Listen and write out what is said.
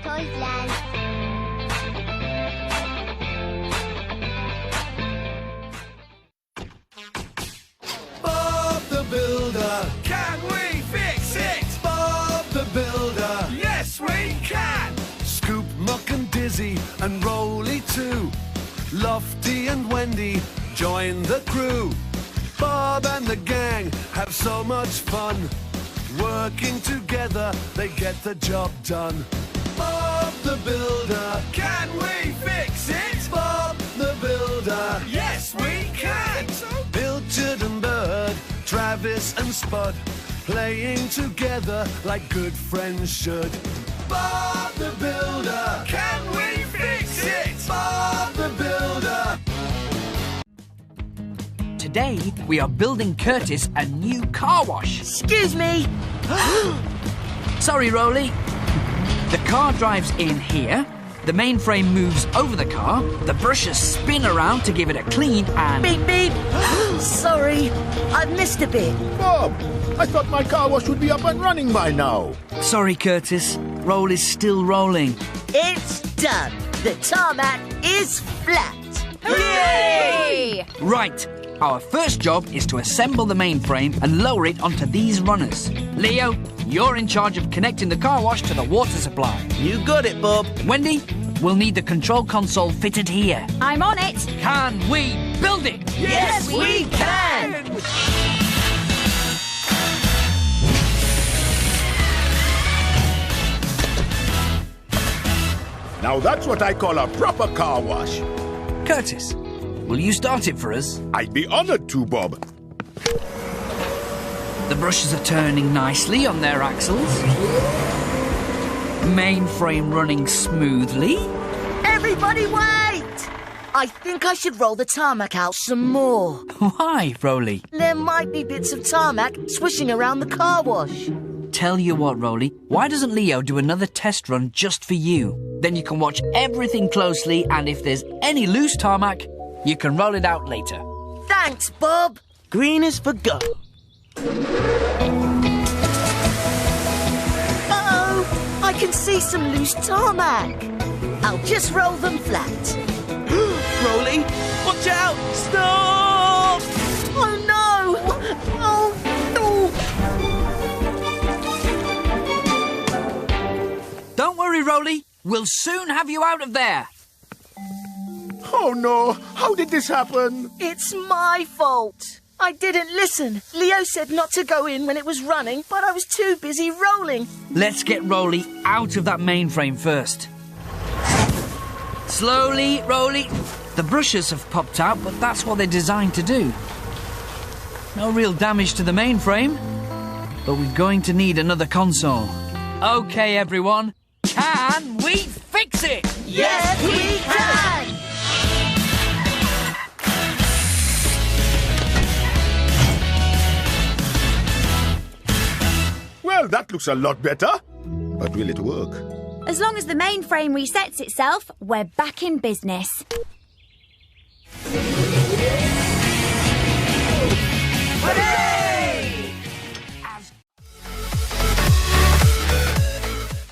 Toysland. Bob the Builder. Can we fix it? Bob the Builder. Yes, we can. Scoop, Muck and Dizzy and Rolly too. Lofty and Wendy join the crew. Bob and the gang have so much fun. Working together, they get the job done. Bob the Builder. Can we fix it? Bob the Builder. Yes, we can. Pilchard and Bird, Travis and Spud, playing together like good friends should. Bob the Builder. Can we fix it? Bob the Builder. Today, we are building Curtis a new car wash. Excuse me. Sorry, Rolly. The car drives in here, the mainframe moves over the car, the brushes spin around to give it a clean and... Beep, beep. Sorry, I missed a bit. Bob, I thought my car wash would be up and running by now. Sorry, Curtis. Roll is still rolling. It's done. The tarmac is flat. Hooray! Right. Our first job is to assemble the mainframe and lower it onto these runners. Leo, you're in charge of connecting the car wash to the water supply. You got it, Bob. Wendy, we'll need the control console fitted here. I'm on it. Can we build it? Yes, we can. Now that's what I call a proper car wash. Curtis, will you start it for us? I'd be honored to, Bob. The brushes are turning nicely on their axles. Mainframe running smoothly. Everybody wait! I think I should roll the tarmac out some more. Why, Rolly? There might be bits of tarmac swishing around the car wash. Tell you what, Rolly, why doesn't Leo do another test run just for you? Then you can watch everything closely, and if there's any loose tarmac, you can roll it out later. Thanks, Bob. Green is for go. Uh-oh, I can see some loose tarmac. I'll just roll them flat. Rolly, watch out! Stop! Oh, no! Oh, Don't worry, Rolly. We'll soon have you out of there. Oh no, how did this happen? it's my fault. I didn't listen. Leo said not to go in when it was running, but I was too busy rolling. Let's get Rolly out of that mainframe first. Slowly, Rolly. The brushes have popped out, but that's what they're designed to do. No real damage to the mainframe, but we're going to need another console. Okay, everyone. Can we fix it? Yes, we can! Well, that looks a lot better. But will it work? As long as the mainframe resets itself, we're back in business.